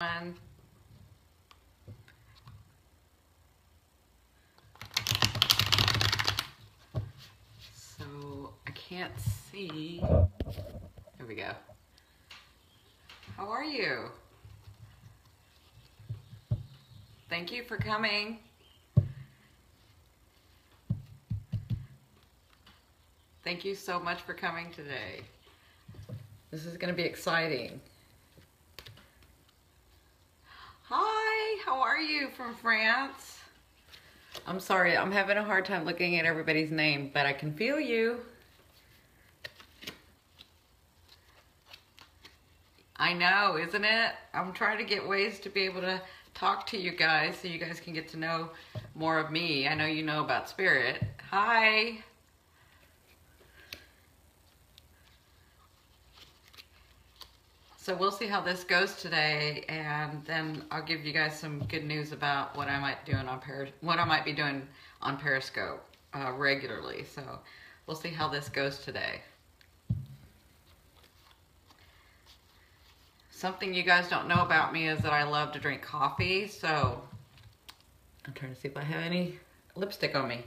One. So I can't see. There we go. How are you? Thank you for coming. Thank you so much for coming today. This is going to be exciting. Hi, how are you from France? I'm sorry, I'm having a hard time looking at everybody's name, but I can feel you. I know, isn't it? I'm trying to get ways to be able to talk to you guys so you guys can get to know more of me. I know you know about spirit. Hi. So we'll see how this goes today, and then I'll give you guys some good news about what I might be doing on Periscope regularly. So we'll see how this goes today. Something you guys don't know about me is that I love to drink coffee. So I'm trying to see if I have any lipstick on me.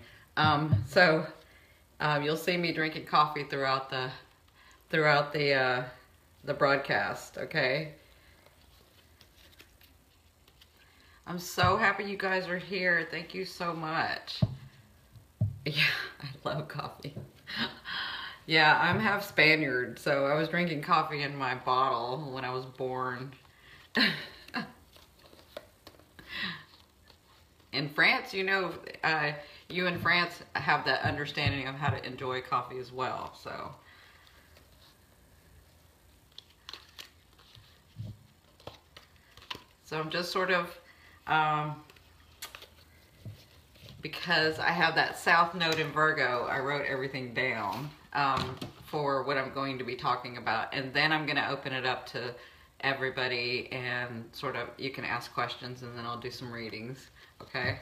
You'll see me drinking coffee throughout the broadcast, okay? I'm so happy you guys are here. Thank you so much. Yeah, I love coffee. Yeah, I'm half Spaniard, so I was drinking coffee in my bottle when I was born. In France, you know, you in France have that understanding of how to enjoy coffee as well, so. So I'm just sort of, because I have that south node in Virgo, I wrote everything down for what I'm going to be talking about. And then I'm going to open it up to everybody and sort of, you can ask questions and then I'll do some readings, okay?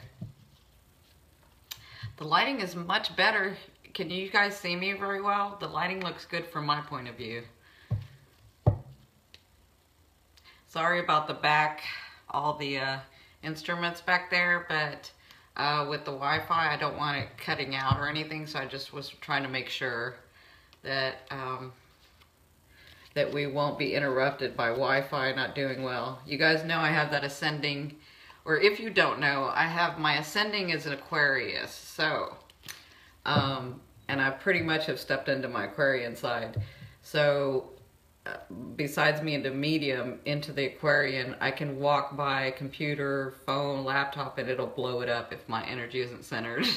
The lighting is much better. Can you guys see me very well? The lighting looks good from my point of view. Sorry about the back, all the instruments back there, but with the Wi-Fi, I don't want it cutting out or anything, so I just was trying to make sure that that we won't be interrupted by Wi-Fi not doing well. You guys know I have that ascending, or if you don't know, I have my ascending as an Aquarius, so, and I pretty much have stepped into my Aquarian side, so besides me into medium, into the Aquarian, I can walk by computer, phone, laptop, and it'll blow it up if my energy isn't centered.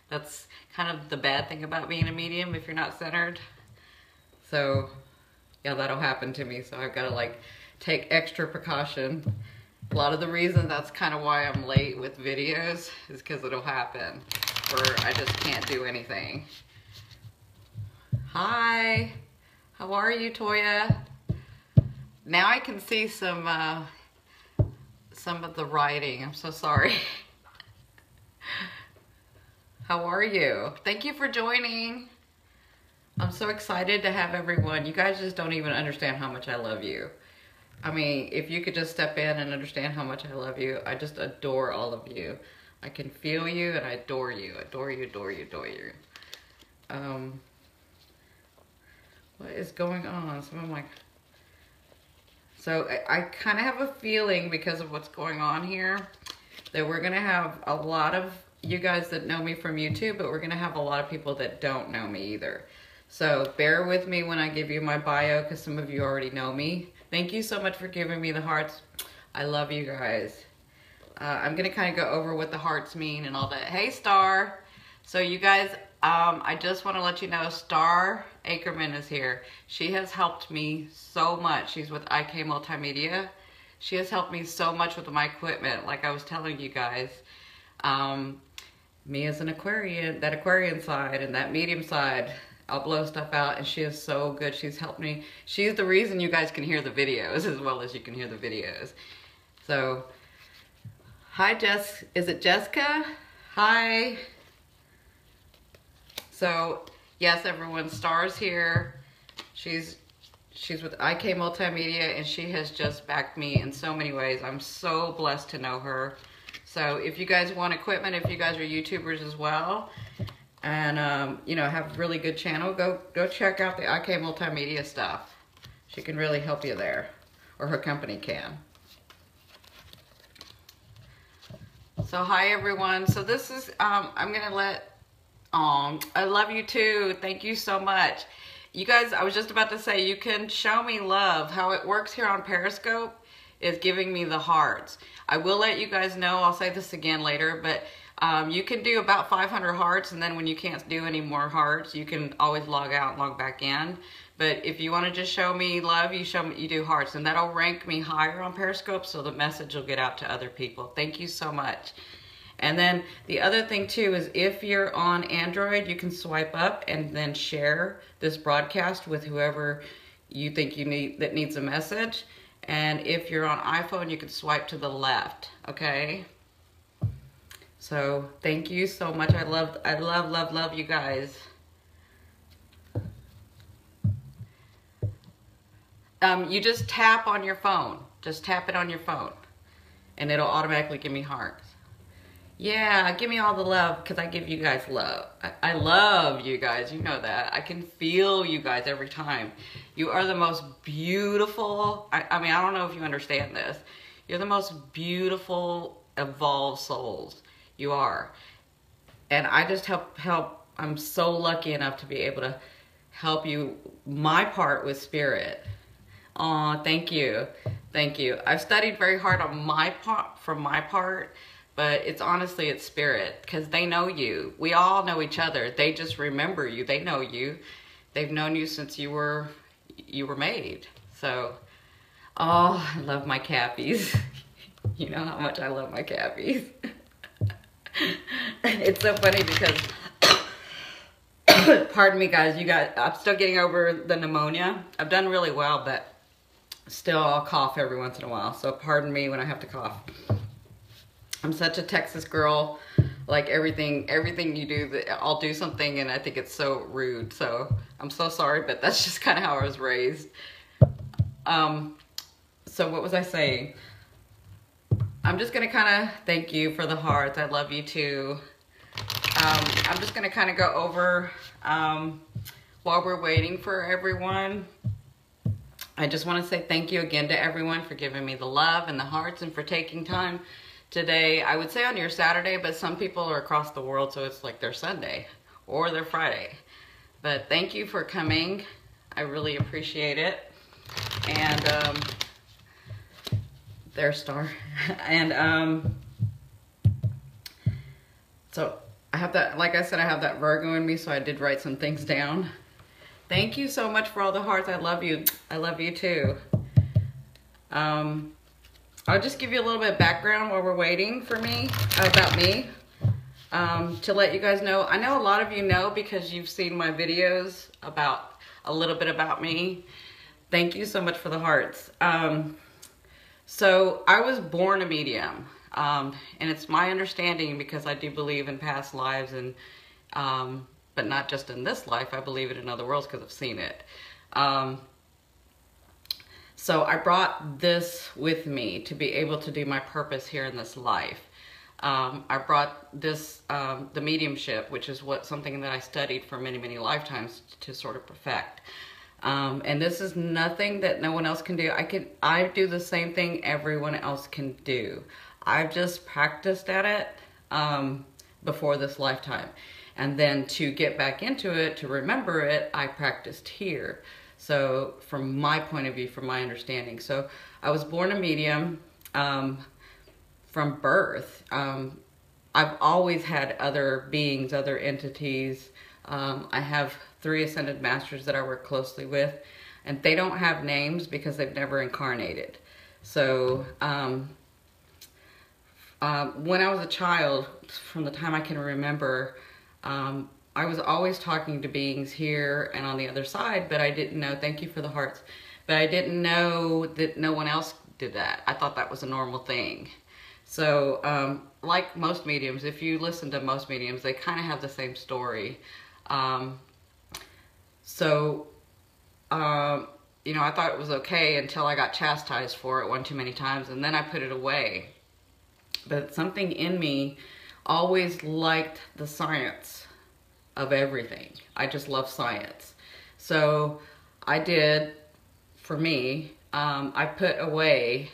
That's kind of the bad thing about being a medium if you're not centered. So, yeah, that'll happen to me, so I've got to, like, take extra precaution. A lot of the reason that's kind of why I'm late with videos is because it'll happen, where I just can't do anything. Hi! How are you, Toya? Now I can see some of the writing. I'm so sorry. How are you? Thank you for joining. I'm so excited to have everyone. You guys just don't even understand how much I love you. I mean, if you could just step in and understand how much I love you, I just adore all of you. I can feel you and I adore you. Adore you, adore you, adore you. What is going on? So I kind of have a feeling, because of what's going on here, that we're going to have a lot of you guys that know me from YouTube, but we're going to have a lot of people that don't know me either. So bear with me when I give you my bio, because some of you already know me. Thank you so much for giving me the hearts. I love you guys. I'm going to kind of go over what the hearts mean and all that. Hey, Star. So you guys, I just want to let you know, Star Ackerman is here. She has helped me so much. She's with IK Multimedia. She has helped me so much with my equipment, like I was telling you guys. Me as an Aquarian, that Aquarian side and that medium side, I'll blow stuff out, and she is so good. She's helped me. She's the reason you guys can hear the videos as well as you can hear the videos. So, hi Jess, is it Jessica? Hi. So, yes, everyone, Star's here. She's She's with IK Multimedia, and she has just backed me in so many ways. I'm so blessed to know her. So if you guys want equipment, if you guys are YouTubers as well, and you know, have a really good channel, go check out the IK Multimedia stuff. She can really help you there, or her company can. So hi everyone. So this is I'm gonna let I love you too. Thank you so much. You guys, I was just about to say, you can show me love. How it works here on Periscope is giving me the hearts. I will let you guys know, I'll say this again later, but you can do about 500 hearts, and then when you can't do any more hearts, you can always log out and log back in. But if you want to just show me love, you do hearts, and that'll rank me higher on Periscope, so the message will get out to other people. Thank you so much. And then the other thing too is, if you're on Android, you can swipe up and then share this broadcast with whoever you think that needs a message. And if you're on iPhone, you can swipe to the left, okay? So thank you so much. I love you guys. You just tap on your phone. Just tap it on your phone, and it'll automatically give me hearts. Yeah, give me all the love, because I give you guys love. I love you guys, you know that. I can feel you guys every time. You are the most beautiful, I mean, I don't know if you understand this. You're the most beautiful, evolved souls. You are. And I just help, I'm so lucky enough to be able to help you, my part with spirit. Aw, thank you. Thank you. I've studied very hard on my part, for my part. But it's honestly, it's spirit, because they know you. We all know each other. They just remember you. They know you. They've known you since you were made. So, oh, I love my cappies. You know how much I love my cappies. It's so funny because, pardon me guys, I'm still getting over the pneumonia. I've done really well, but still I'll cough every once in a while. So pardon me when I have to cough. I'm such a Texas girl, like everything you do, I'll do something and I think it's so rude. So I'm so sorry, but that's just kind of how I was raised. So what was I saying? I'm just gonna kind of thank you for the hearts. I love you too. I'm just gonna kind of go over while we're waiting for everyone. I just want to say thank you again to everyone for giving me the love and the hearts, and for taking time today. I would say on your Saturday, but some people are across the world, so it's like their Sunday or their Friday. But thank you for coming. I really appreciate it. And their star. And so I have that, like I said, I have that Virgo in me, so I did write some things down. Thank you so much for all the hearts. I love you. I love you too. I'll just give you a little bit of background while we're waiting for me, about me, to let you guys know. I know a lot of you know because you've seen my videos about a little bit about me. Thank you so much for the hearts. So I was born a medium, and it's my understanding, because I do believe in past lives, and but not just in this life. I believe it in other worlds because I've seen it. So I brought this with me to be able to do my purpose here in this life. I brought this, the mediumship, which is something that I studied for many, many lifetimes to sort of perfect. And this is nothing that no one else can do. I do the same thing everyone else can do. I've just practiced at it before this lifetime. And then to get back into it, to remember it, I practiced here. So from my point of view, from my understanding. So I was born a medium from birth. I've always had other beings, other entities. I have 3 ascended masters that I work closely with, and they don't have names because they've never incarnated. So when I was a child, from the time I can remember, I was always talking to beings here and on the other side, but I didn't know, thank you for the hearts, but I didn't know that no one else did that. I thought that was a normal thing. So like most mediums, if you listen to most mediums, they kind of have the same story. you know, I thought it was okay until I got chastised for it one too many times, and then I put it away. But something in me always liked the science of everything. I just love science. So I did, for me, I put away,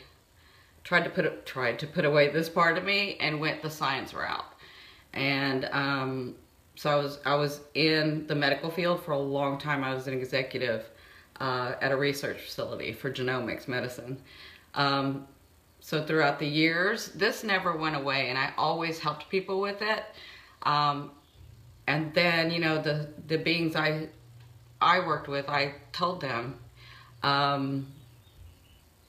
tried to put away this part of me and went the science route. And so I was in the medical field for a long time. I was an executive at a research facility for genomics medicine. So throughout the years, this never went away, and I always helped people with it. And then, you know, the beings I worked with, I told them,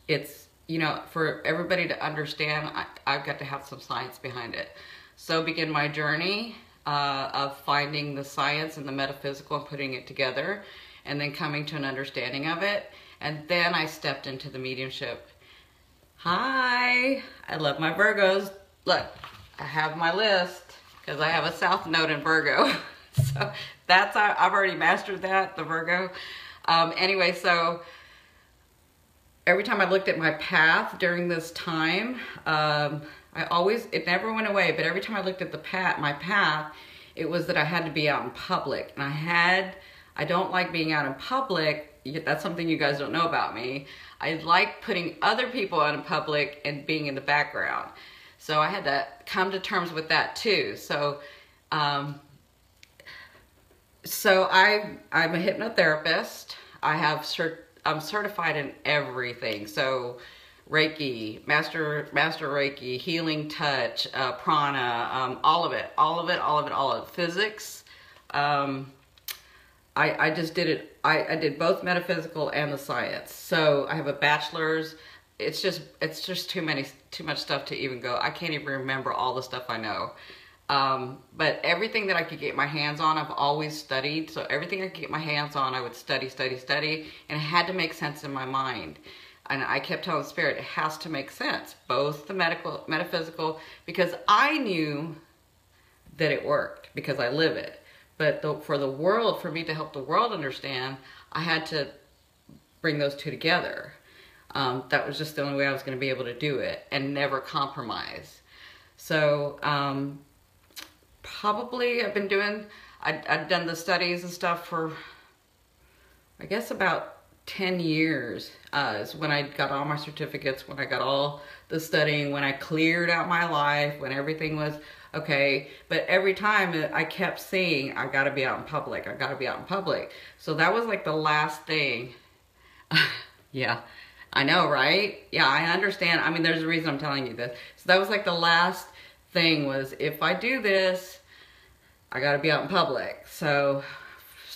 it's, you know, for everybody to understand, I've got to have some science behind it. So began my journey of finding the science and the metaphysical and putting it together, and then coming to an understanding of it. And then I stepped into the mediumship. Hi, I love my Virgos. Look, I have my list because I have a South Node in Virgo. So that's, I've already mastered that, the Virgo. Anyway, so every time I looked at my path during this time, it never went away, but every time I looked at my path, it was that I had to be out in public. And I don't like being out in public. That's something you guys don't know about me. I like putting other people out in public and being in the background. So I had to come to terms with that too. So, I'm a hypnotherapist. I'm certified in everything. So Reiki, master Reiki, healing touch, prana, all of it. Physics. I just did it. I did both metaphysical and the science. So I have a bachelor's. It's just too much stuff to even go. I can't even remember all the stuff I know. But everything that I could get my hands on, I've always studied. So everything I could get my hands on, I would study, and it had to make sense in my mind. And I kept telling Spirit, it has to make sense, both the metaphysical, because I knew that it worked because I live it. But for me to help the world understand, I had to bring those two together. That was just the only way I was going to be able to do it and never compromise. So probably I've done the studies and stuff for, I guess, about 10 years is when I got all my certificates, when I got all the studying, when I cleared out my life, when everything was okay. But every time I kept saying, I gotta be out in public, I gotta be out in public. So that was like the last thing. Yeah, I know, right? Yeah, I understand. I mean, there's a reason I'm telling you this. So that was like the last thing was, if I do this, I gotta be out in public. So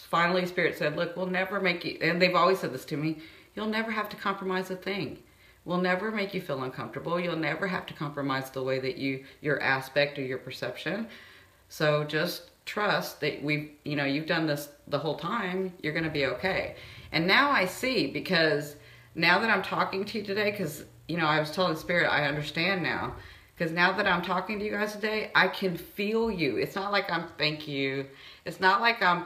finally Spirit said, look, we'll never make you, and they've always said this to me, you'll never have to compromise a thing. We'll never make you feel uncomfortable. You'll never have to compromise the way that your aspect or your perception. So just trust that you've done this the whole time, you're gonna be okay. And now I see, because now that I'm talking to you today, because, you know, I was telling Spirit, I understand now. Because now that I'm talking to you guys today, I can feel you. It's not like I'm, thank you. It's not like I'm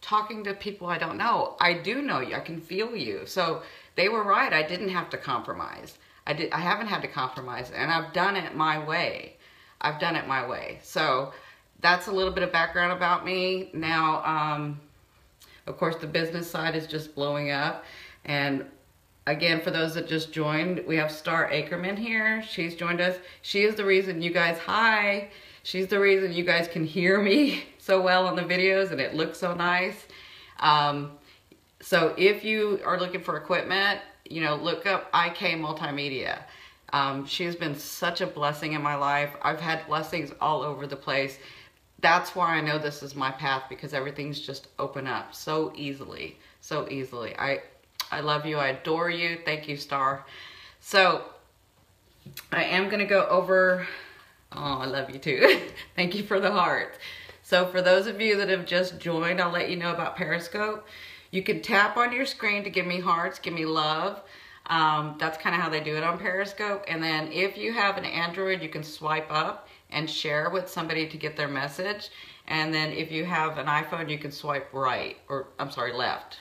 talking to people I don't know. I do know you. I can feel you. So they were right. I didn't have to compromise. I haven't had to compromise, and I've done it my way. I've done it my way. So that's a little bit of background about me. Now, of course, the business side is just blowing up. And again, for those that just joined, we have Star Ackerman here. She's joined us. She is the reason you guys, hi. She's the reason you guys can hear me so well on the videos, and it looks so nice. So if you are looking for equipment, you know, look up IK Multimedia. She has been such a blessing in my life. I've had blessings all over the place. That's why I know this is my path, because everything's just open up so easily, so easily. I love you. I adore you. Thank you, Star. So I am going to go over. Oh, I love you too. Thank you for the heart. So for those of you that have just joined, I'll let you know about Periscope. You can tap on your screen to give me hearts, give me love. That's kind of how they do it on Periscope. And then if you have an Android, you can swipe up and share with somebody to get their message. And then if you have an iPhone, you can swipe right, or I'm sorry, left.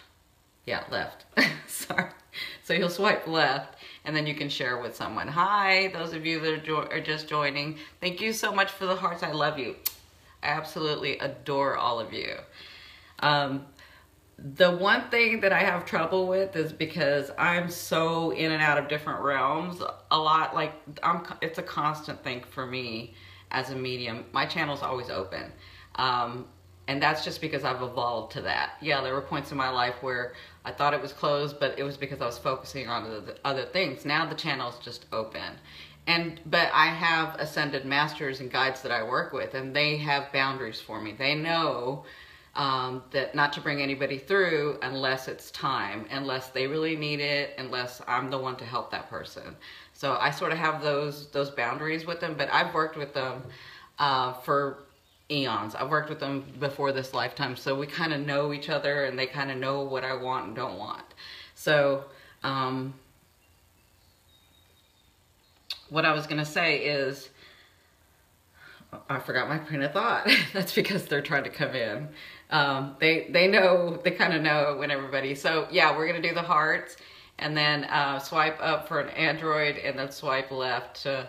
Yeah, left. Sorry. So you'll swipe left, and then you can share with someone. Hi, those of you that are just joining. Thank you so much for the hearts. I love you. I absolutely adore all of you. The one thing that I have trouble with is because I'm so in and out of different realms a lot. Like, it's a constant thing for me as a medium. My channel's always open. And that's just because I've evolved to that. Yeah, there were points in my life where I thought it was closed, but it was because I was focusing on the other things. Now the channel's just open. But I have ascended masters and guides that I work with, and they have boundaries for me. They know that not to bring anybody through unless it's time, unless they really need it, unless I'm the one to help that person. So I sort of have those boundaries with them, but I've worked with them for eons. I've worked with them before this lifetime, so we kind of know each other, and they kind of know what I want and don't want. So what I was going to say is, I forgot my train of thought. That's because they're trying to come in. They know, they kind of know when everybody, so yeah, we're going to do the hearts, and then swipe up for an Android, and then swipe left to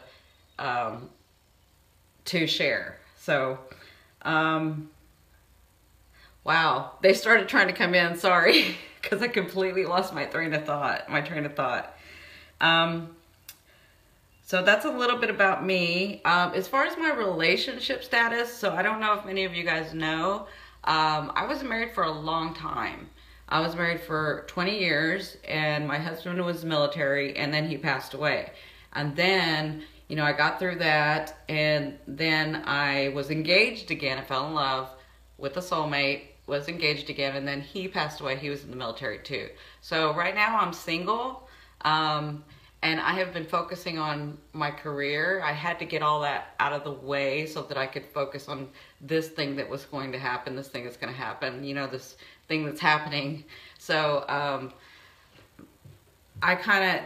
share. So, wow, they started trying to come in, sorry, because I completely lost my train of thought. So that's a little bit about me. As far as my relationship status, so I don't know if many of you guys know, I was married for a long time. I was married for 20 years, and my husband was military, and then he passed away. And then, you know, I got through that, and then I was engaged again. I fell in love with a soulmate, was engaged again, and then he passed away. He was in the military too. So right now I'm single. And I have been focusing on my career. I had to get all that out of the way so that I could focus on this thing that was going to happen, this thing that's going to happen, you know, this thing that's happening. So I kind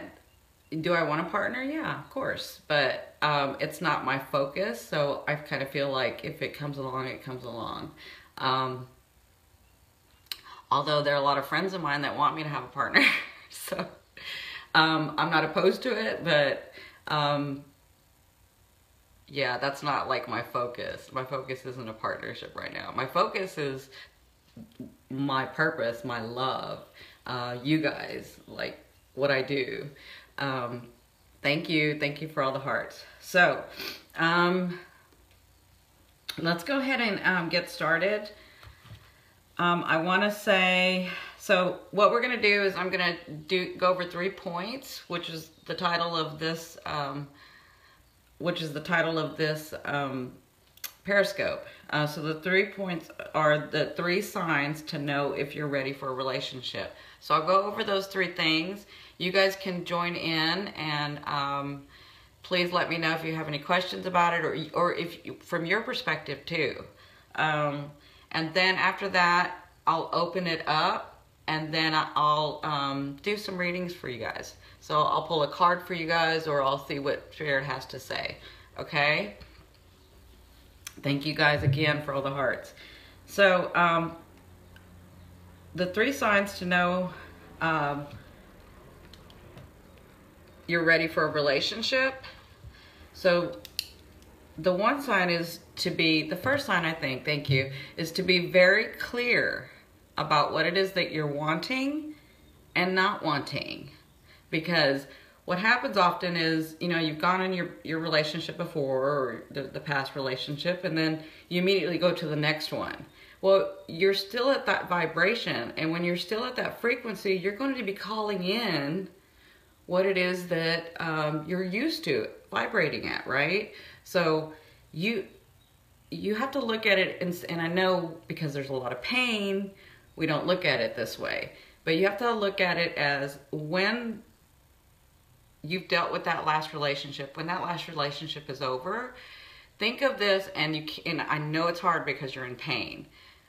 of, do I want a partner? Yeah, of course. But it's not my focus. So I kind of feel like if it comes along, it comes along. Although there are a lot of friends of mine that want me to have a partner. So I'm not opposed to it, but yeah, that's not like my focus. My focus isn't a partnership right now. My focus is my purpose, my love, you guys, like what I do. Thank you for all the hearts. So let's go ahead and get started. I want to say, so what we're going to do is I'm going to go over 3 points, which is the title of this, Periscope. So the 3 points are the 3 signs to know if you're ready for a relationship. So I'll go over those 3 things. You guys can join in, and please let me know if you have any questions about it, or if from your perspective too. And then after that, I'll open it up, and then I'll do some readings for you guys. So I'll pull a card for you guys, or I'll see what Spirit has to say. Okay? Thank you guys again for all the hearts. So the 3 signs to know you're ready for a relationship. So the one sign is to be, the first sign I think, thank you, is to be very clear about what it is that you're wanting and not wanting. Because what happens often is, you know, you've gone in your relationship before, or the past relationship, and then you immediately go to the next one. Well, you're still at that vibration, and when you're still at that frequency, you're going to be calling in what it is that you're used to vibrating at, right? So you have to look at it, and I know because there's a lot of pain, we don't look at it this way. But you have to look at it as when you've dealt with that last relationship, when that last relationship is over, think of this, and I know it's hard because you're in pain,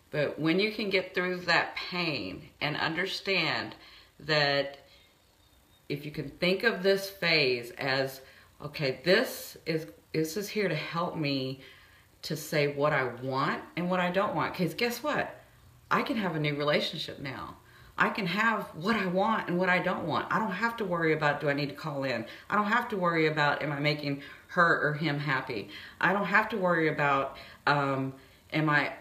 but when you can get through that pain and understand that if you can think of this phase as, okay, this is here to help me to say what I want and what I don't want. Because guess what? I can have a new relationship now. I can have what I want and what I don't want. I don't have to worry about, do I need to call in? I don't have to worry about, am I making her or him happy? I don't have to worry about, am I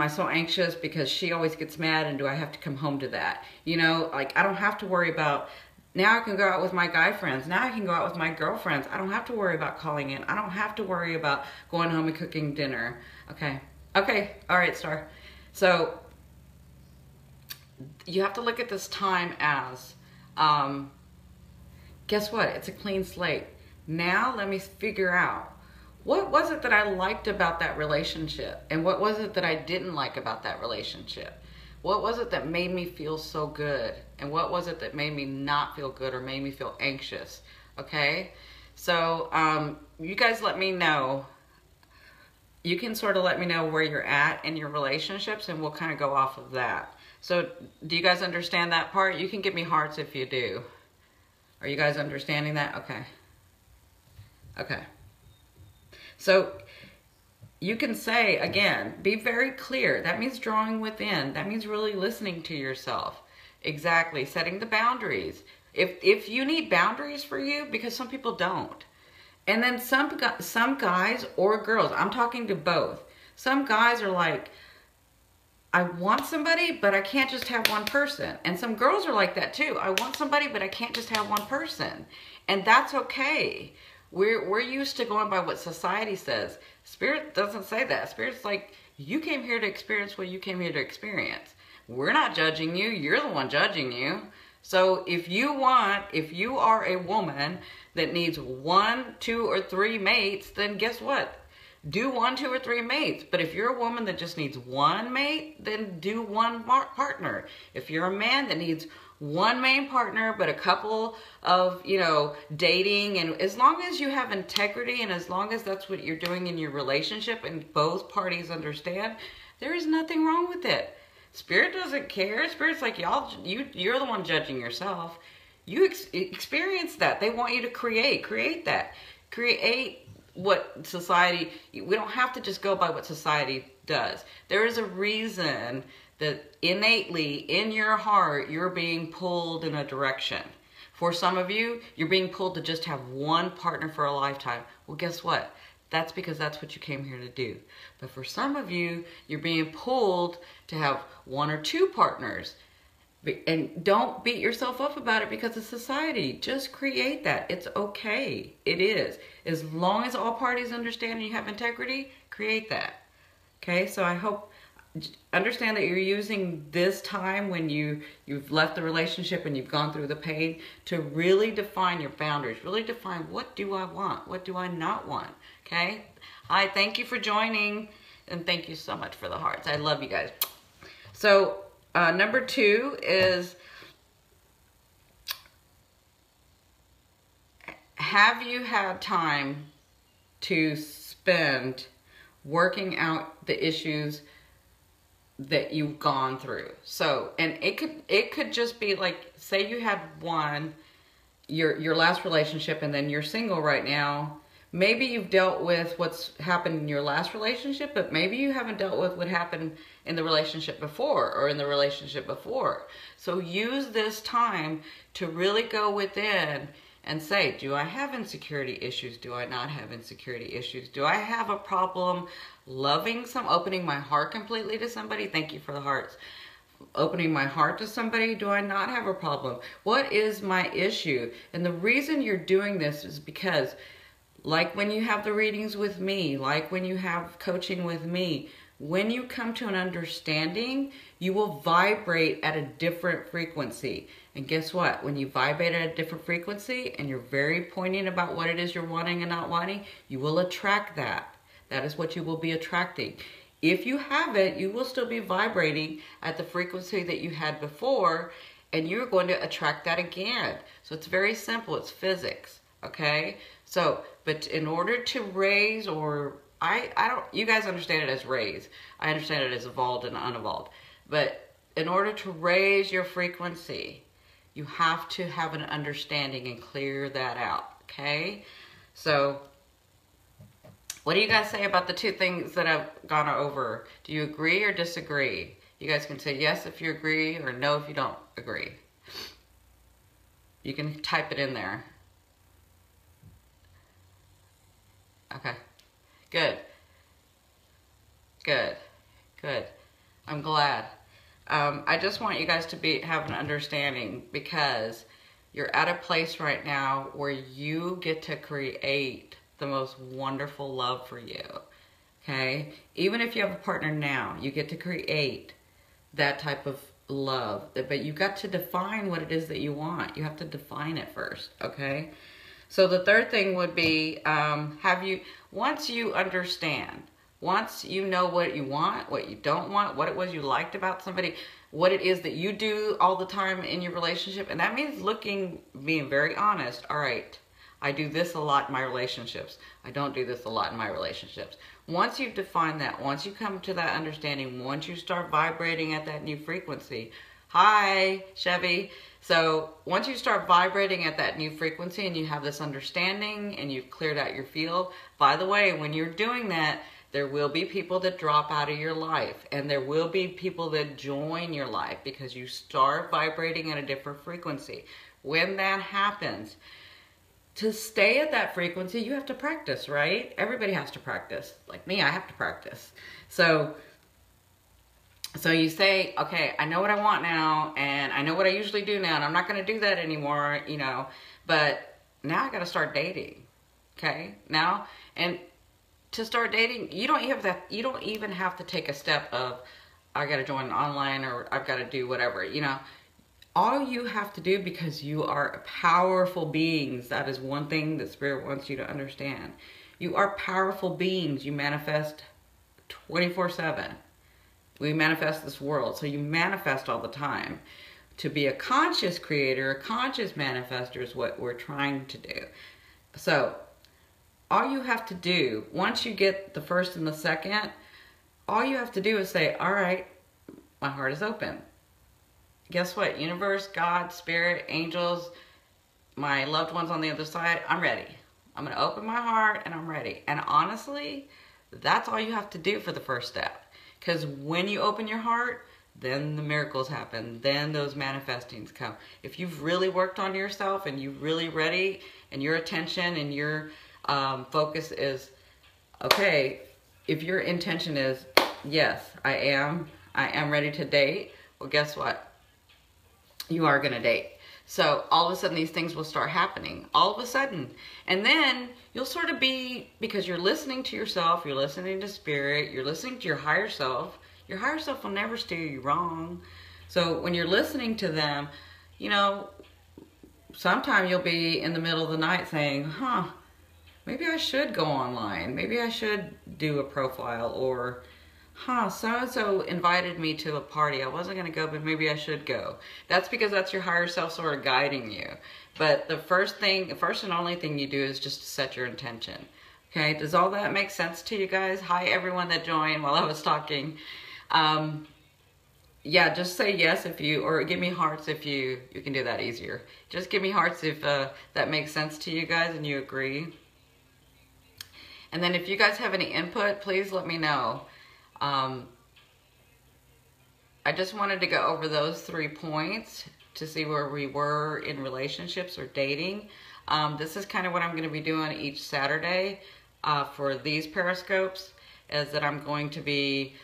so anxious because she always gets mad and do I have to come home to that? You know, like I don't have to worry about, now I can go out with my guy friends. Now I can go out with my girlfriends. I don't have to worry about calling in. I don't have to worry about going home and cooking dinner. Okay. Okay. All right, Star. So you have to look at this time as, guess what? It's a clean slate. Now let me figure out, what was it that I liked about that relationship? And what was it that I didn't like about that relationship? What was it that made me feel so good? And what was it that made me not feel good or made me feel anxious? Okay? So you guys let me know. You can sort of let me know where you're at in your relationships and we'll kind of go off of that. So do you guys understand that part? You can give me hearts if you do. Are you guys understanding that? Okay. Okay. So you can say, again, be very clear. That means drawing within. That means really listening to yourself. Exactly. Setting the boundaries. If you need boundaries for you, because some people don't. And then some guys or girls, I'm talking to both. Some guys are like, I want somebody, but I can't just have one person. And some girls are like that too. I want somebody, but I can't just have one person. And that's okay. We're used to going by what society says. Spirit doesn't say that. Spirit's like, you came here to experience what you came here to experience. We're not judging you. You're the one judging you. So if you are a woman that needs 1, 2, or 3 mates, then guess what? Do 1, 2, or 3 mates. But if you're a woman that just needs 1 mate, then do 1 partner. If you're a man that needs 1 main partner, but a couple of, dating, and as long as you have integrity and as long as that's what you're doing in your relationship and both parties understand, there is nothing wrong with it. Spirit doesn't care. Spirit's like, you're the one judging yourself. You experience that. They want you to create that. Create what society, we don't have to just go by what society does. There is a reason that innately in your heart, you're being pulled in a direction. For some of you, you're being pulled to just have 1 partner for a lifetime. Well, guess what? That's because that's what you came here to do. But for some of you, you're being pulled to have 1 or 2 partners. And don't beat yourself up about it because of society. Just create that. It's okay. It is. As long as all parties understand and you have integrity, create that. Okay, so I hope, understand that you're using this time when you've left the relationship and you've gone through the pain to really define your boundaries. Really define, what do I want? What do I not want? Okay? Hi, thank you for joining. And thank you so much for the hearts. I love you guys. So, number 2 is, have you had time to spend working out the issues that you've gone through? So, and it could just be like, say you had your last relationship and then you're single right now. Maybe you've dealt with what's happened in your last relationship, but maybe you haven't dealt with what happened in the relationship before or in the relationship before. So use this time to really go within and say, do I have insecurity issues? Do I not have insecurity issues? Do I have a problem opening my heart completely to somebody? Thank you for the hearts. Opening my heart to somebody, do I not have a problem? What is my issue? And the reason you're doing this is because, like when you have the readings with me, like when you have coaching with me, when you come to an understanding, you will vibrate at a different frequency. And guess what? When you vibrate at a different frequency and you're very poignant about what it is you're wanting and not wanting, you will attract that. That is what you will be attracting. If you haven't, you will still be vibrating at the frequency that you had before, and you're going to attract that again. So it's very simple. It's physics. Okay? So, but in order to raise, or I don't, you guys understand it as raise. I understand it as evolved and unevolved. But in order to raise your frequency, you have to have an understanding and clear that out. Okay? So, what do you guys say about the 2 things that I've gone over? Do you agree or disagree? You guys can say yes if you agree or no if you don't agree. You can type it in there. Okay. Good. Good. Good. I'm glad. I just want you guys to have an understanding, because you're at a place right now where you get to create the most wonderful love for you. Okay? Even if you have a partner now, you get to create that type of love. But you got to define what it is that you want. You have to define it first. Okay? So the third thing would be, once you understand, once you know what you want, what you don't want, what it was you liked about somebody, what it is that you do all the time in your relationship, and that means being very honest. All right, I do this a lot in my relationships. I don't do this a lot in my relationships. Once you've defined that, once you come to that understanding, once you start vibrating at that new frequency, hi, Chevy. So once you start vibrating at that new frequency and you have this understanding and you've cleared out your field, by the way, when you're doing that, there will be people that drop out of your life, and there will be people that join your life because you start vibrating at a different frequency. When that happens, to stay at that frequency, you have to practice, right? Everybody has to practice. Like me, I have to practice. So you say, okay, I know what I want now, and I know what I usually do now, and I'm not going to do that anymore, you know, but now I got to start dating, okay? Now, and to start dating, you don't even have to take a step of, I got to join online, or I've got to do whatever, you know. All you have to do, because you are powerful beings, that is one thing that Spirit wants you to understand. You are powerful beings. You manifest 24/7. We manifest this world, so you manifest all the time. To be a conscious creator, a conscious manifester is what we're trying to do. So all you have to do, once you get the first and the second, all you have to do is say, all right, my heart is open. Guess what? Universe, God, Spirit, angels, my loved ones on the other side, I'm ready. I'm going to open my heart and I'm ready. And honestly, that's all you have to do for the first step. Because when you open your heart, then the miracles happen. Then those manifestings come. If you've really worked on yourself and you're really ready, and your attention and your focus is, okay, if your intention is, yes, I am ready to date, well, guess what? You are going to date. So all of a sudden these things will start happening. All of a sudden. And then you'll sort of be, because you're listening to yourself, you're listening to Spirit, you're listening to your higher self. Your higher self will never steer you wrong. So when you're listening to them, you know, sometime you'll be in the middle of the night saying, maybe I should go online. Maybe I should do a profile, or so-and-so invited me to a party. I wasn't going to go, but maybe I should go. That's because that's your higher self sort of guiding you. But the first and only thing you do is just set your intention. Okay, does all that make sense to you guys? Hi, everyone that joined while I was talking. Yeah, just say yes if you, or give me hearts if you can do that easier. Just give me hearts if that makes sense to you guys and you agree. And then if you guys have any input, please let me know. I just wanted to go over those 3 points to see where we were in relationships or dating. This is kind of what I'm going to be doing each Saturday for these Periscopes, is that I'm going to be,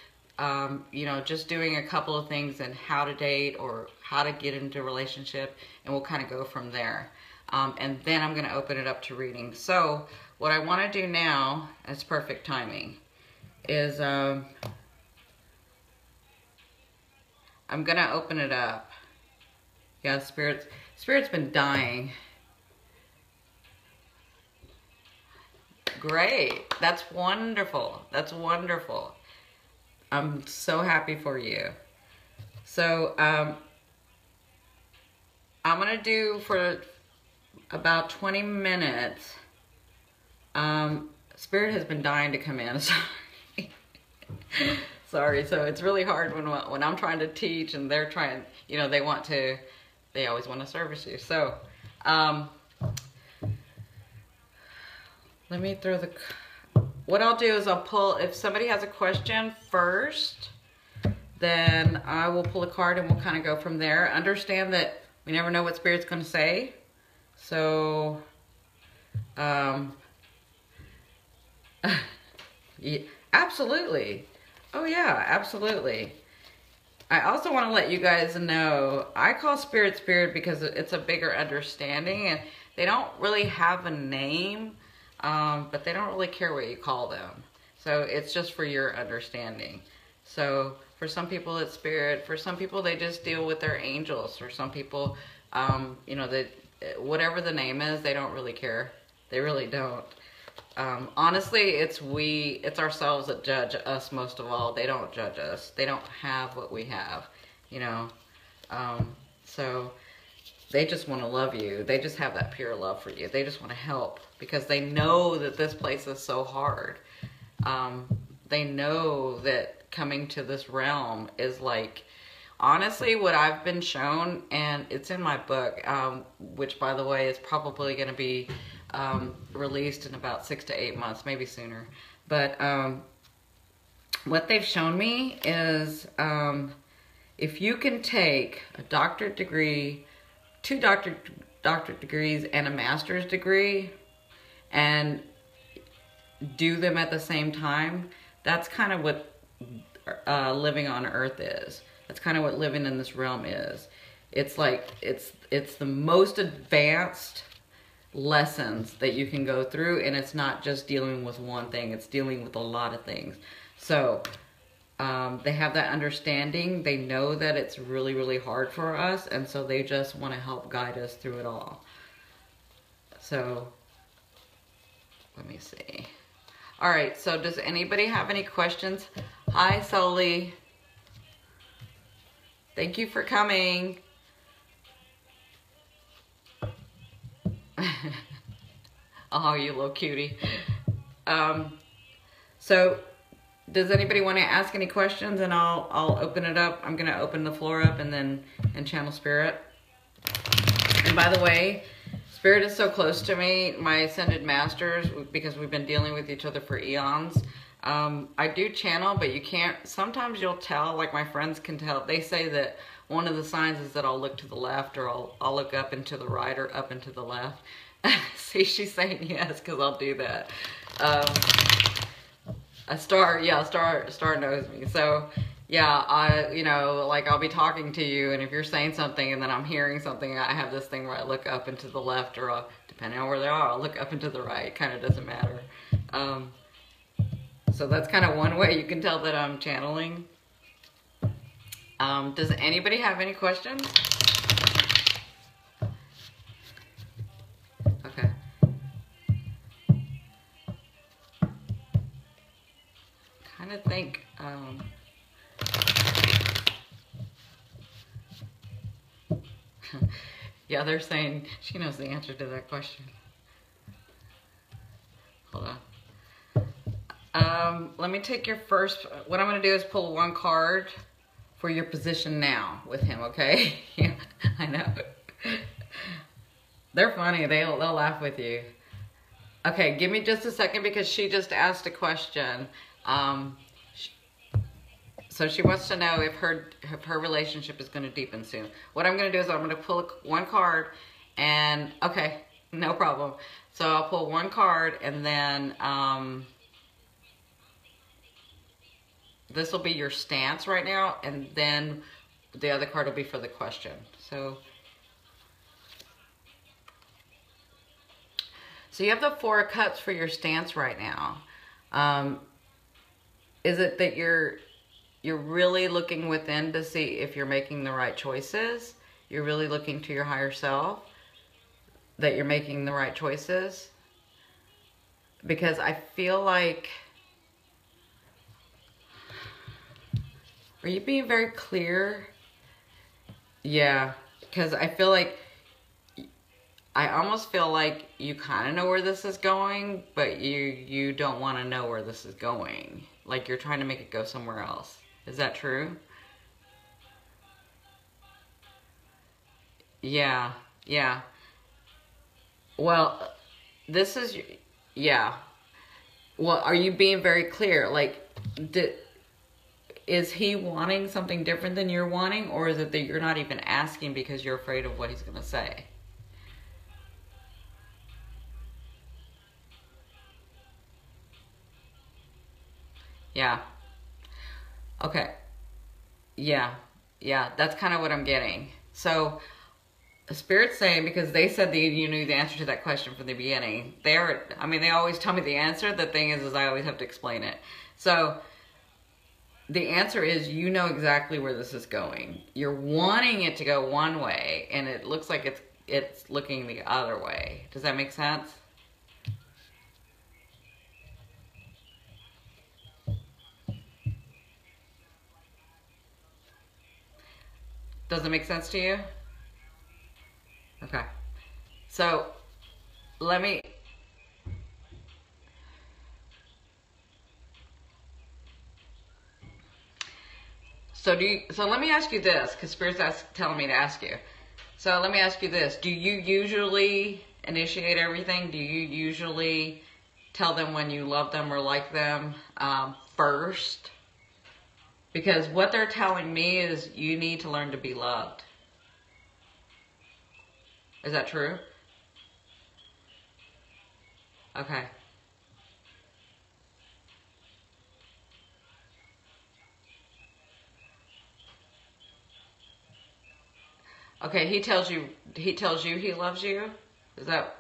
you know, just doing a couple of things in how to date or how to get into a relationship, and we'll kind of go from there. And then I'm going to open it up to reading. So what I want to do now, it's perfect timing, is I'm going to open it up. Yeah, Spirit's been dying. Great. That's wonderful. That's wonderful. I'm so happy for you. So I'm going to do for about 20 minutes. Spirit has been dying to come in. Sorry. Sorry. So it's really hard when I'm trying to teach and they're trying, you know, they always want to service you. So, let me throw what I'll do is I'll pull, if somebody has a question first, then I will pull a card and we'll kind of go from there. Understand that we never know what Spirit's going to say. So, yeah, absolutely. Oh yeah, absolutely. I also want to let you guys know, I call Spirit Spirit because it's a bigger understanding, and they don't really have a name, but they don't really care what you call them. So it's just for your understanding. So for some people it's Spirit, for some people they just deal with their angels, for some people, you know, that whatever the name is, they don't really care. They really don't. Honestly, it's ourselves that judge us most of all. They don't judge us. They don't have what we have, you know. So they just want to love you. They just have that pure love for you. They just want to help because they know that this place is so hard. They know that coming to this realm is like, honestly, what I've been shown, and it's in my book, which by the way is probably going to be released in about 6 to 8 months, maybe sooner. But what they've shown me is if you can take a doctorate degree, 2 doctorate degrees and a master's degree and do them at the same time, that's kind of what living on earth is. That's kind of what living in this realm is. It's like, it's the most advanced lessons that you can go through, and it's not just dealing with one thing, it's dealing with a lot of things. So they have that understanding. They know that it's really, really hard for us, and so they just want to help guide us through it all. So let me see. All right, so does anybody have any questions? Hi, Soli. Thank you for coming. Oh, you little cutie. So does anybody want to ask any questions, and I'll open it up. I'm gonna open the floor up and channel Spirit. And by the way, Spirit is so close to me, my Ascended Masters, because we've been dealing with each other for eons. I do channel, but you can't, sometimes you'll tell, like my friends can tell. They say that one of the signs is that I'll look to the left, or I'll look up and to the right, or up and to the left. See, she's saying yes, because I'll do that. A star, yeah, star knows me. So yeah, you know, like I'll be talking to you, and if you're saying something and then I'm hearing something, I have this thing where I look up and to the left, or depending on where they are, I'll look up and to the right. It kind of doesn't matter. So that's kind of one way you can tell that I'm channeling. Does anybody have any questions? Okay. Kind of think, yeah, they're saying she knows the answer to that question. Hold on. Let me take your first, what I'm going to do is pull one card for your position now with him, okay? Yeah, I know. They're funny. They'll laugh with you. Okay, give me just a second because she just asked a question. So she wants to know if her relationship is going to deepen soon. What I'm going to do is I'm going to pull one card and, okay, no problem. So I'll pull one card and then this will be your stance right now, and then the other card will be for the question. So you have the 4 of Cups for your stance right now. Is it that you're really looking within to see if you're making the right choices? You're really looking to your higher self, that you're making the right choices? Because I feel like, are you being very clear? Yeah, because I feel like, I almost feel like you kind of know where this is going, but you don't want to know where this is going. Like you're trying to make it go somewhere else. Is that true? Yeah, yeah. Well, this is, yeah. Well, are you being very clear? Like, is he wanting something different than you're wanting, or is it that you're not even asking because you're afraid of what he's going to say? Yeah. Okay. Yeah. Yeah. That's kind of what I'm getting. So the Spirit's saying, because they said that you knew the answer to that question from the beginning. I mean, they always tell me the answer. The thing is I always have to explain it. So the answer is, you know exactly where this is going. You're wanting it to go one way, and it looks like it's looking the other way. Does that make sense? Does it make sense to you? Okay. So let me. So let me ask you this, because Spirit's telling me to ask you. So let me ask you this: do you usually initiate everything? Do you usually tell them when you love them or like them first? Because what they're telling me is you need to learn to be loved. Is that true? Okay. Okay, he tells you he loves you? Is that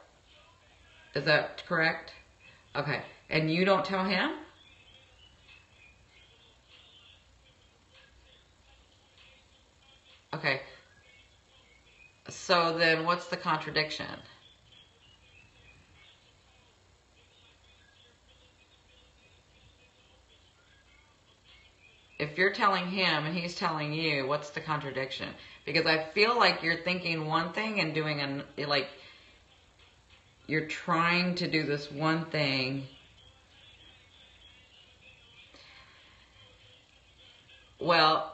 correct? Okay. And you don't tell him? Okay. So then what's the contradiction? If you're telling him and he's telling you, what's the contradiction? Because I feel like you're thinking one thing and doing like you're trying to do this one thing. Well,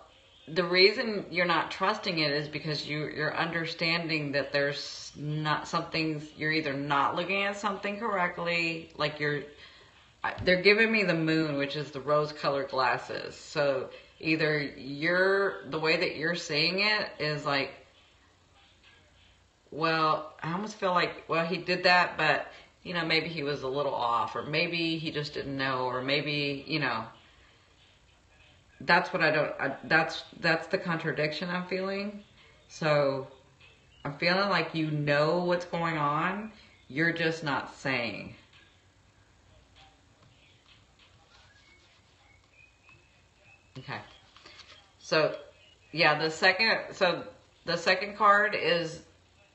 the reason you're not trusting it is because you're understanding that there's not some things, you're either not looking at something correctly, like they're giving me the moon, which is the rose-colored glasses. So either the way that you're seeing it is like, well, I almost feel like, well, he did that, but, maybe he was a little off, or maybe he just didn't know, or maybe, that's what that's the contradiction I'm feeling. So I'm feeling like you know what's going on, you're just not saying. Okay. So, yeah, the second card is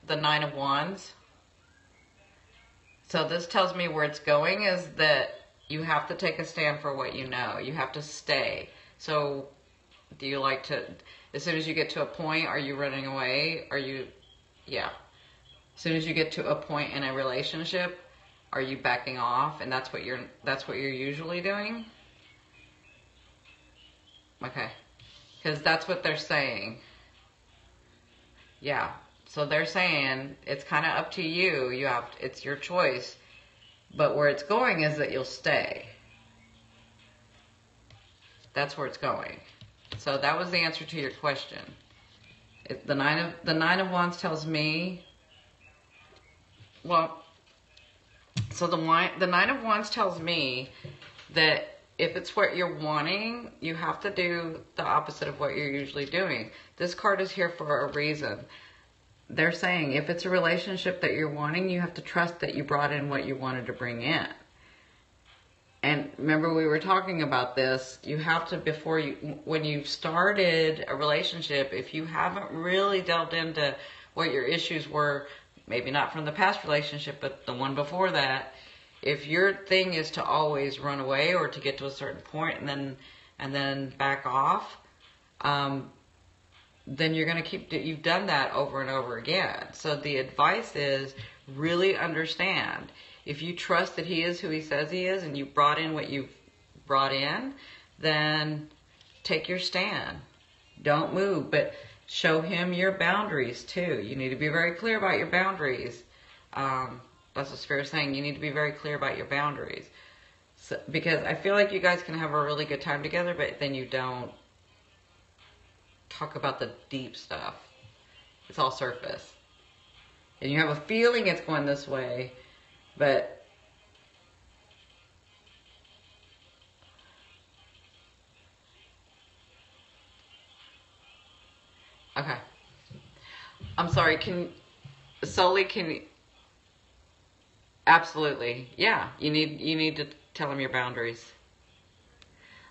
the Nine of Wands. So this tells me where it's going is that you have to take a stand for what you know. You have to stay. So do you like to, as soon as you get to a point, are you running away? Yeah. As soon as you get to a point in a relationship, are you backing off? And that's what you're usually doing? Okay. Because that's what they're saying. Yeah. So they're saying it's kind of up to you. It's your choice. But where it's going is that you'll stay. That's where it's going. So that was the answer to your question. The Nine of Wands tells me, well, so the Nine of Wands tells me that if it's what you're wanting, you have to do the opposite of what you're usually doing. This card is here for a reason. They're saying if it's a relationship that you're wanting, you have to trust that you brought in what you wanted to bring in. And remember, we were talking about this. You have to, when you've started a relationship, if you haven't really delved into what your issues were, maybe not from the past relationship, but the one before that, if your thing is to always run away or to get to a certain point and then back off, then you're going to you've done that over and over again. So the advice is really understand. If you trust that he is who he says he is and you brought in what you've brought in, then take your stand. Don't move, but show him your boundaries too. You need to be very clear about your boundaries. That's what Spirit's saying. You need to be very clear about your boundaries. So, because I feel like you guys can have a really good time together, but then you don't talk about the deep stuff. It's all surface. And you have a feeling it's going this way, but okay. I'm sorry, can you, absolutely. Yeah, you need to tell him your boundaries.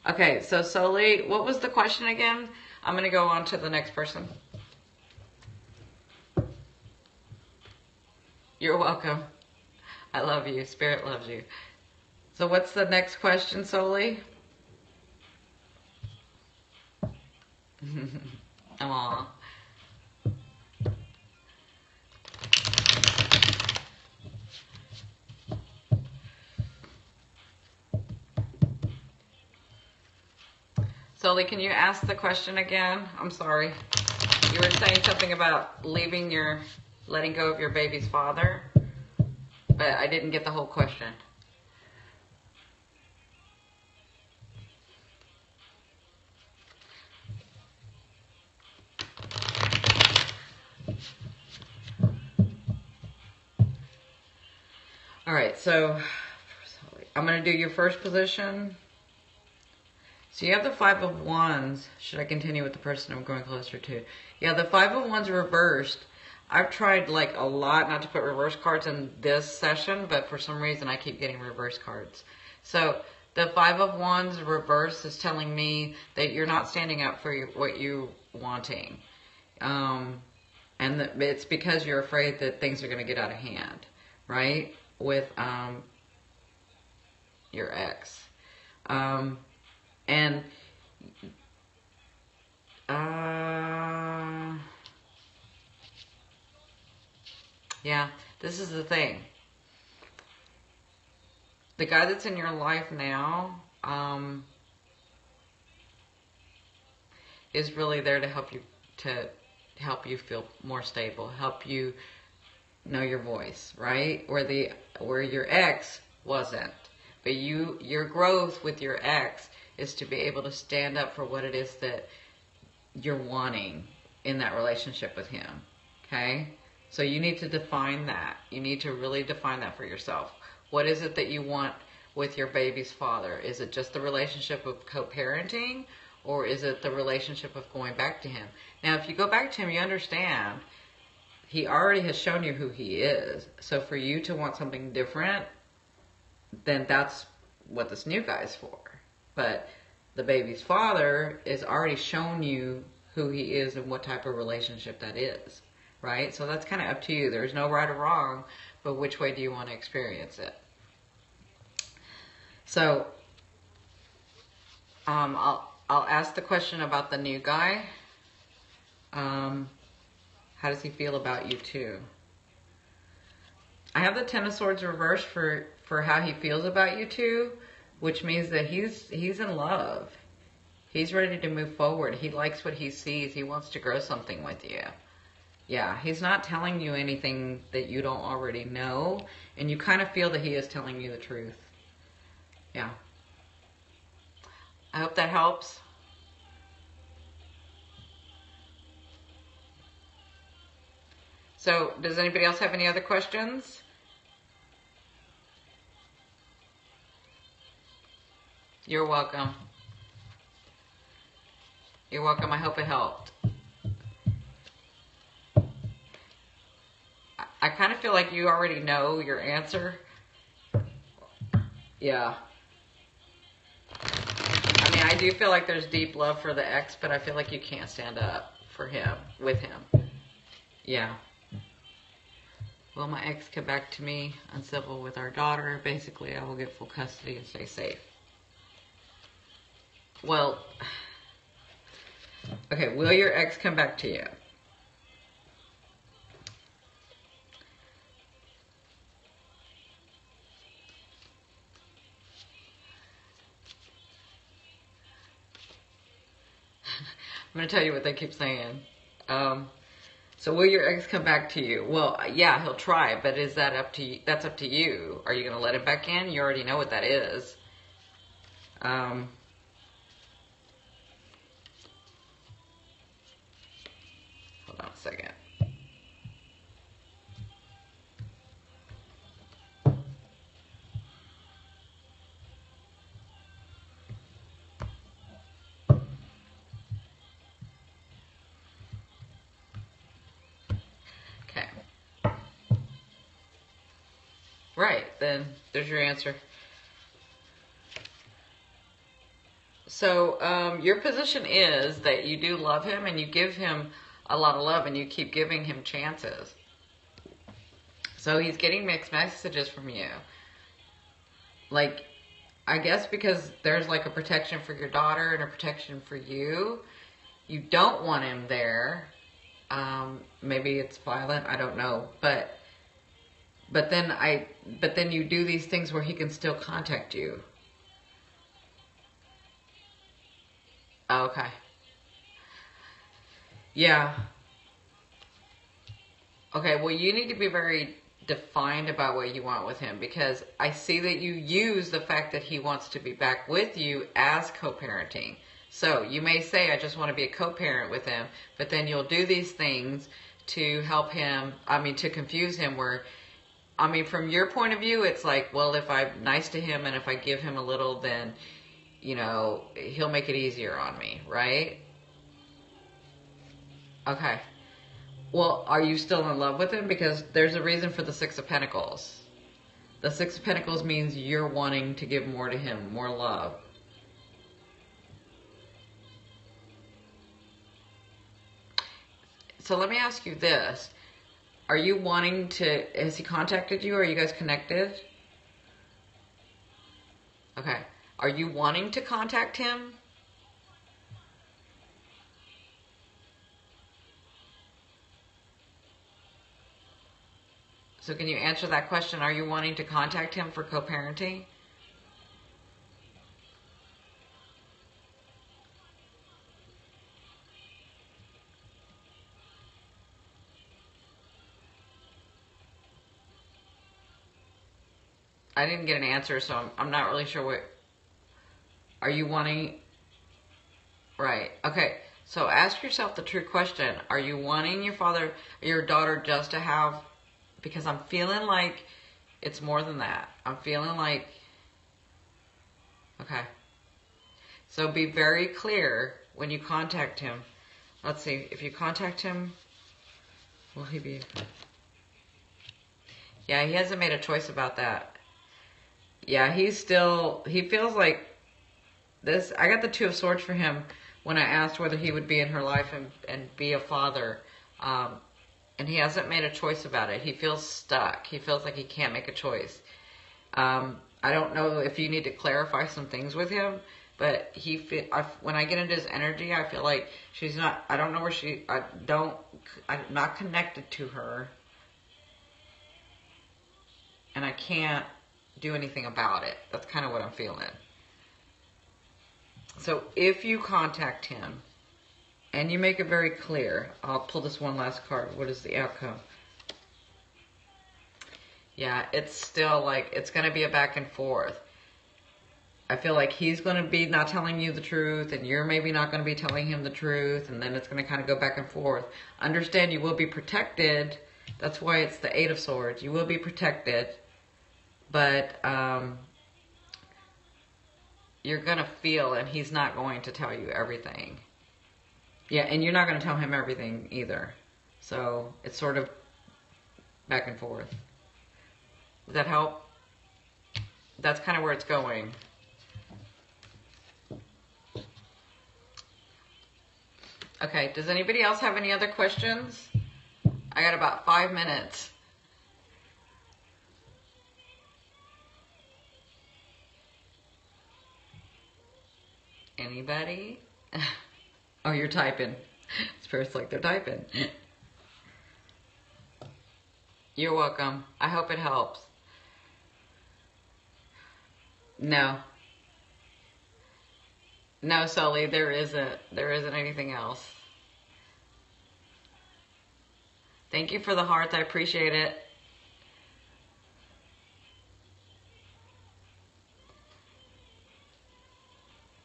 Okay, so Soli, what was the question again? I'm going to go on to the next person. You're welcome. I love you. Spirit loves you. So what's the next question, Soli? Aww. Soli, can you ask the question again? I'm sorry. You were saying something about letting go of your baby's father, but I didn't get the whole question. All right, so I'm going to do your first position. So you have the Five of Wands. Should I continue with the person I'm going closer to? Yeah, the Five of Wands reversed. I've tried like a lot not to put reverse cards in this session, but for some reason I keep getting reverse cards. So the Five of Wands reverse is telling me that you're not standing up for what you're wanting. And it's because you're afraid that things are going to get out of hand, right? With your ex. And yeah, this is the thing. The guy that's in your life now is really there to help you feel more stable, help you know your voice, right? Where your ex wasn't. But your growth with your ex is to be able to stand up for what it is that you're wanting in that relationship with him. Okay? So you need to define that. You need to really define that for yourself. What is it that you want with your baby's father? Is it just the relationship of co-parenting, or is it the relationship of going back to him? Now, if you go back to him, you understand he already has shown you who he is. So for you to want something different, then that's what this new guy's for. But the baby's father has already shown you who he is and what type of relationship that is, right? So that's kind of up to you. There's no right or wrong, but which way do you want to experience it? So I'll ask the question about the new guy. How does he feel about you too? I have the Ten of Swords reversed for how he feels about you too, which means that he's in love. He's ready to move forward. He likes what he sees. He wants to grow something with you. Yeah, he's not telling you anything that you don't already know, and you kind of feel that he is telling you the truth. Yeah. I hope that helps. So, does anybody else have any other questions? You're welcome. You're welcome. I hope it helped. I kind of feel like you already know your answer. Yeah. I mean, I do feel like there's deep love for the ex, but I feel like you can't stand up for him, with him. Yeah. Will my ex come back to me uncivil with our daughter? Basically, I will get full custody and stay safe. Well, okay, will your ex come back to you? I'm going to tell you what they keep saying. So will your ex come back to you? Well, yeah, he'll try, but is that up to you? That's up to you. Are you going to let him back in? You already know what that is. Hold on a second. Okay. Right, then there's your answer. So your position is that you do love him and you give him a lot of love and you keep giving him chances. So he's getting mixed messages from you. Like, I guess because there's like a protection for your daughter and a protection for you. You don't want him there. Maybe it's violent, I don't know. But then you do these things where he can still contact you. Okay. Yeah. Okay, well, you need to be very defined about what you want with him, because I see that you use the fact that he wants to be back with you as co-parenting. So you may say, I just want to be a co-parent with him, but then you'll do these things to help him, to confuse him where, from your point of view, it's like, well, if I'm nice to him and if I give him a little, then, he'll make it easier on me, right? Okay. Well, are you still in love with him? Because there's a reason for the Six of Pentacles. The Six of Pentacles means you're wanting to give more to him, more love. So let me ask you this. Are you wanting to, has he contacted you? Are you guys connected? Okay. Are you wanting to contact him? So can you answer that question? Are you wanting to contact him for co-parenting? I didn't get an answer, so I'm not really sure what... Are you wanting... Right. Okay. So ask yourself the true question. Are you wanting your daughter just to have... Because I'm feeling like it's more than that. I'm feeling like... Okay. So be very clear when you contact him. Let's see. If you contact him, will he be... Yeah, he hasn't made a choice about that. Yeah, he feels like this. I got the Two of Swords for him when I asked whether he would be in her life and be a father. And he hasn't made a choice about it. He feels stuck. He feels like he can't make a choice. I don't know if you need to clarify some things with him, but when I get into his energy, I feel like she's not, I don't know where I'm not connected to her. And I can't do anything about it. That's kind of what I'm feeling. So if you contact him and you make it very clear, I'll pull this one last card. What is the outcome? Yeah, it's still like, it's going to be a back and forth. I feel like he's going to be not telling you the truth and you're maybe not going to be telling him the truth, and then it's going to kind of go back and forth. Understand, you will be protected. That's why it's the Eight of Swords. You will be protected. But you're going to feel, and he's not going to tell you everything. Yeah, and you're not going to tell him everything either. So it's sort of back and forth. Does that help? That's kind of where it's going. Okay, does anybody else have any other questions? I got about 5 minutes. Anybody? Oh, you're typing. Spirit's like they're typing. You're welcome. I hope it helps. No. No, Sully, there isn't anything else. Thank you for the hearts. I appreciate it.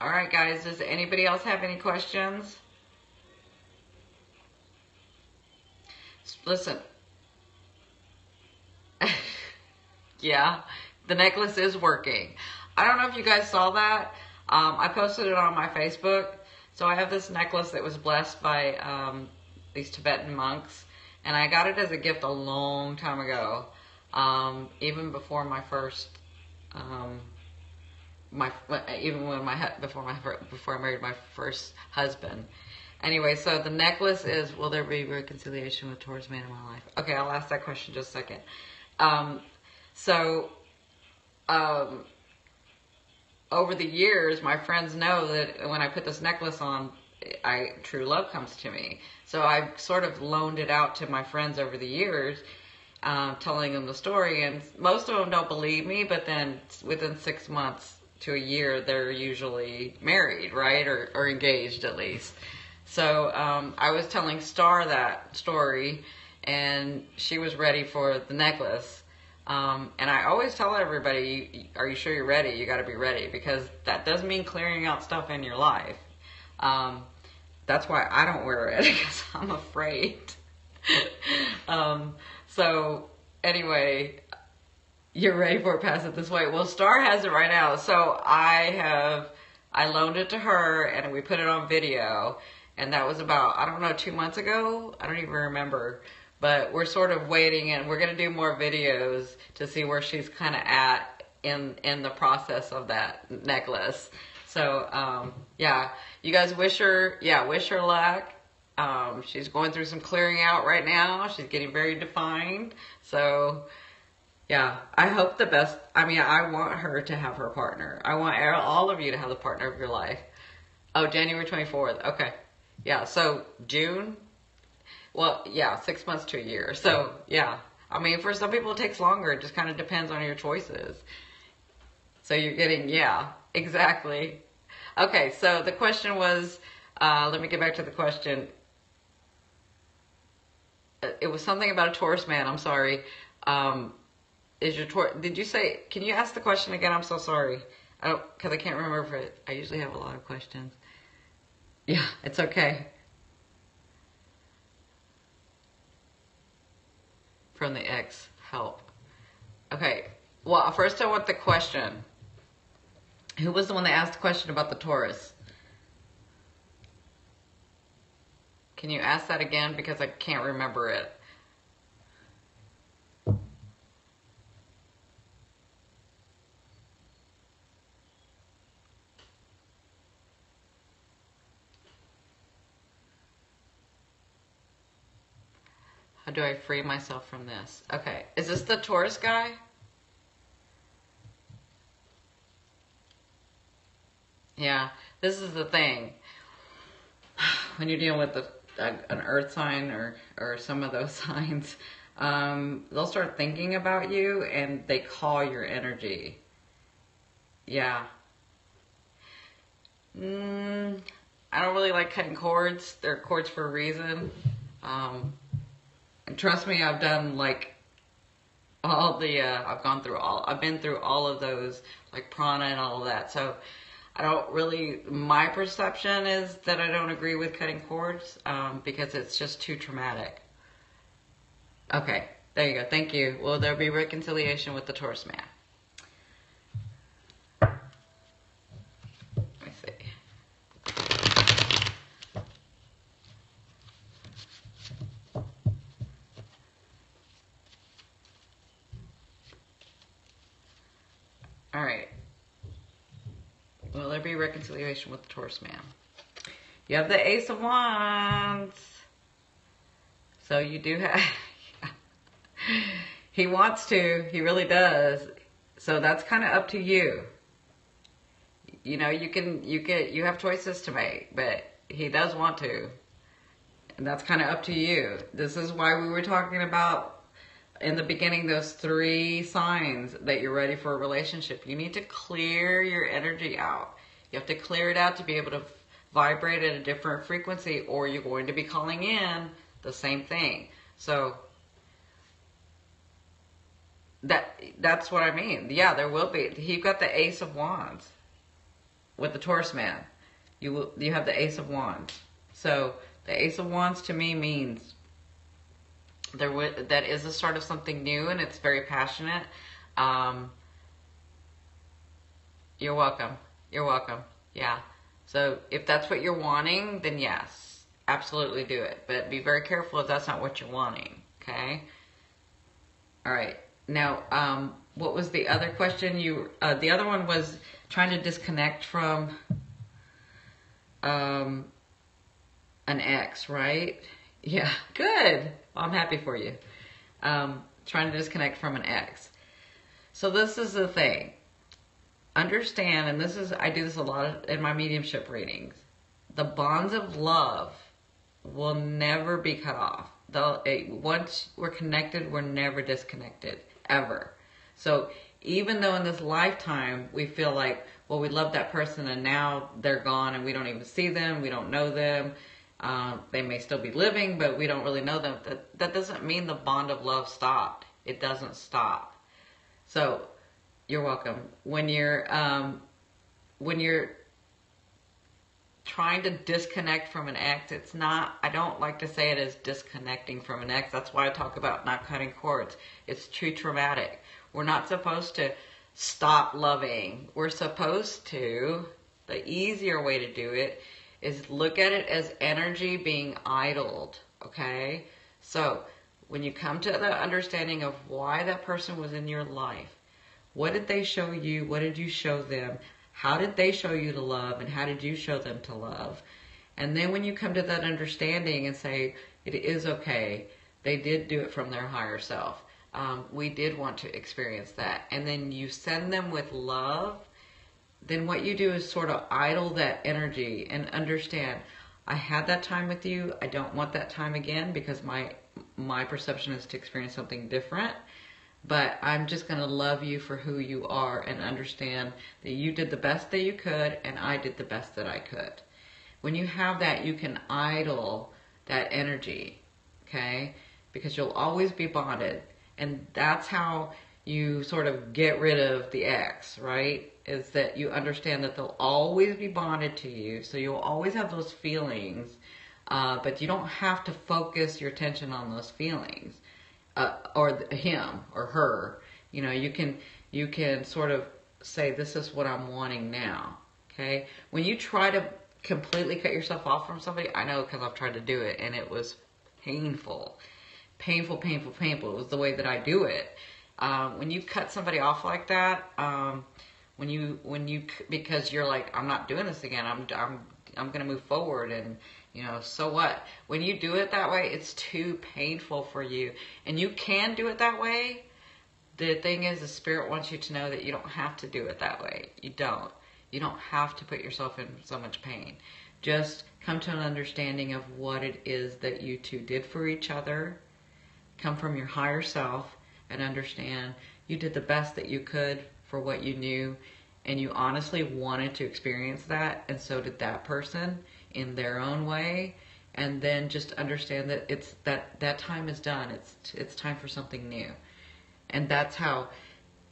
All right, guys. Does anybody else have any questions? Listen. Yeah, the necklace is working. I don't know if you guys saw that. I posted it on my Facebook. So I have this necklace that was blessed by these Tibetan monks, and I got it as a gift a long time ago, even before my first, before I married my first husband. Anyway, so the necklace is, will there be reconciliation with Taurus man in my life? Okay, I'll ask that question in just a second. Over the years, my friends know that when I put this necklace on, true love comes to me. So I've sort of loaned it out to my friends over the years, telling them the story, and most of them don't believe me, but then within 6 months to a year, they're usually married, right? Or engaged at least. So I was telling Star that story, and she was ready for the necklace. And I always tell everybody, are you sure you're ready? You got to be ready, because that does mean clearing out stuff in your life. That's why I don't wear it, because I'm afraid. So anyway, you're ready for it, pass it this way. Well, Star has it right now. So I loaned it to her, and we put it on video. And that was about, I don't know, 2 months ago? I don't even remember. But we're sort of waiting, and we're going to do more videos to see where she's kind of at in the process of that necklace. So, yeah, you guys wish her luck. She's going through some clearing out right now. She's getting very defined. So, yeah, I hope the best. I mean, I want her to have her partner. I want all of you to have the partner of your life. Oh, January 24th. Okay. Yeah, so June. Well, yeah, 6 months to a year. So, yeah. I mean, for some people it takes longer. It just kind of depends on your choices. So you're getting, yeah, exactly. Okay, so the question was, let me get back to the question. It was something about a Taurus man. I'm sorry. Did you say, can you ask the question again? I'm so sorry. Because I can't remember if I usually have a lot of questions. Yeah, it's okay. From the ex, help. Okay, well, first I want the question. Who was the one that asked the question about the Taurus? Can you ask that again? Because I can't remember it. How do I free myself from this? Okay, is this the Taurus guy? Yeah, this is the thing. When you're dealing with an earth sign or some of those signs, they'll start thinking about you and they call your energy. Yeah. I don't really like cutting cords. They're cords for a reason. And trust me, I've done like all the, I've been through all of those, like prana and all of that. So I don't really, my perception is that I don't agree with cutting cords, because it's just too traumatic. Okay, there you go. Thank you. Will there be reconciliation with the Taurus man? Let me see. All right. Will there be reconciliation with the Taurus man? You have the Ace of Wands. So you do have... He wants to. He really does. So that's kind of up to you. You know, you have choices to make, but he does want to. And that's kind of up to you. This is why we were talking about in the beginning, those 3 signs that you're ready for a relationship. You need to clear your energy out. You have to clear it out to be able to vibrate at a different frequency, or you're going to be calling in the same thing. So that's what I mean. Yeah, there will be. You've got the Ace of Wands with the Taurus man. You have the Ace of Wands. So the Ace of Wands to me means that is the start of something new, and it's very passionate. You're welcome. You're welcome. Yeah. So if that's what you're wanting, then yes, absolutely do it. But be very careful if that's not what you're wanting. Okay. All right. Now, what was the other question? The other one was trying to disconnect from an ex, right? Yeah. Good. Well, I'm happy for you. Trying to disconnect from an ex. So this is the thing. Understand, and I do this a lot in my mediumship readings. The bonds of love will never be cut off. Once we're connected, we're never disconnected, ever. So even though in this lifetime we feel like, well, we love that person and now they're gone and we don't even see them, we don't know them. They may still be living, but we don't really know them. That doesn't mean the bond of love stopped. It doesn't stop. So you're welcome. When you're trying to disconnect from an ex, it's not, I don't like to say it as disconnecting from an ex. That's why I talk about not cutting cords. It's too traumatic. We're not supposed to stop loving. We're supposed to, the easier way to do it is look at it as energy being idled, okay? So when you come to the understanding of why that person was in your life, what did they show you? What did you show them? How did they show you to love? And how did you show them to love? And then when you come to that understanding and say, it is okay, they did do it from their higher self. We did want to experience that. And then you send them with love. Then what you do is sort of idle that energy and understand, I had that time with you. I don't want that time again because my perception is to experience something different. But I'm just going to love you for who you are and understand that you did the best that you could and I did the best that I could. When you have that, you can idle that energy, okay? Because you'll always be bonded. And that's how you sort of get rid of the ex, right? Is that you understand that they'll always be bonded to you. So you'll always have those feelings, but you don't have to focus your attention on those feelings. Or him or her, you know, you can sort of say, this is what I'm wanting now. Okay. When you try to completely cut yourself off from somebody, I know because I've tried to do it and it was painful. It was the way that I do it. When you cut somebody off like that, because you're like, I'm not doing this again. I'm going to move forward and, you know, so what? When you do it that way, it's too painful for you. And you can do it that way. The thing is, the Spirit wants you to know that you don't have to do it that way. You don't. You don't have to put yourself in so much pain. Just come to an understanding of what it is that you two did for each other. Come from your higher self and understand you did the best that you could for what you knew. And you honestly wanted to experience that. And so did that person in their own way. And then just understand that it's that time is done. It's time for something new. And that's how,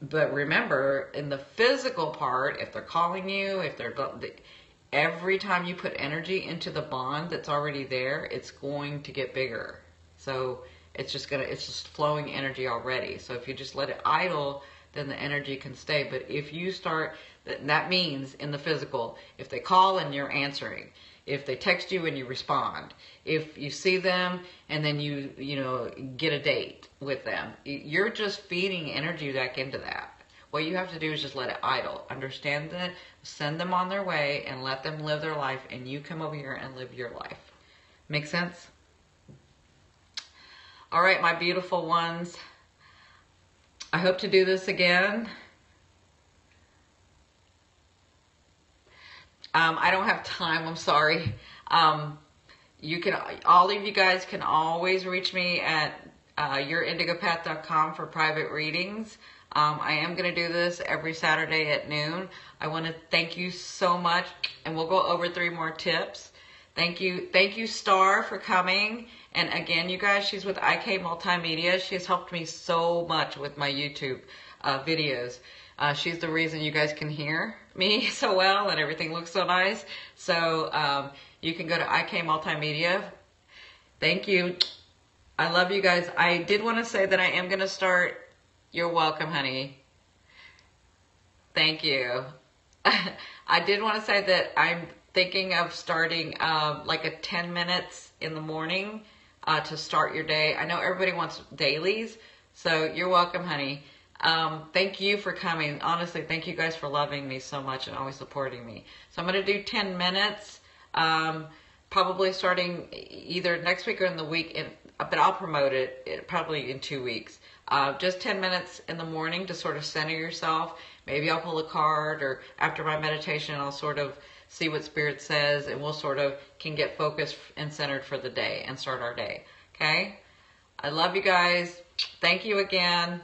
but remember, in the physical part, if they're calling you, every time you put energy into the bond that's already there, it's going to get bigger. So it's just flowing energy already. So if you just let it idle, then the energy can stay. But if you start, that means in the physical, if they call and you're answering, if they text you and you respond, if you see them and then you get a date with them, you're just feeding energy back into that. What you have to do is just let it idle. Understand that, send them on their way and let them live their life, and you come over here and live your life. Make sense? All right, my beautiful ones. I hope to do this again. I don't have time, I'm sorry. All of you guys can always reach me at yourindigopath.com for private readings. I am going to do this every Saturday at noon. I want to thank you so much, and we'll go over 3 more tips. Thank you, Star, for coming. And again, you guys, she's with IK Multimedia. She has helped me so much with my YouTube videos. She's the reason you guys can hear me so well and everything looks so nice. So you can go to IK Multimedia. Thank you. I love you guys. I did want to say that I am going to start. You're welcome, honey. Thank you. I did want to say that I'm thinking of starting like a 10 minutes in the morning to start your day. I know everybody wants dailies, so you're welcome, honey. Thank you for coming. Honestly, thank you guys for loving me so much and always supporting me. So I'm going to do 10 minutes, probably starting either next week or in the week, but I'll promote it probably in 2 weeks. Just 10 minutes in the morning to sort of center yourself. Maybe I'll pull a card, or after my meditation, I'll sort of see what Spirit says, and we'll sort of can get focused and centered for the day and start our day. Okay? I love you guys. Thank you again.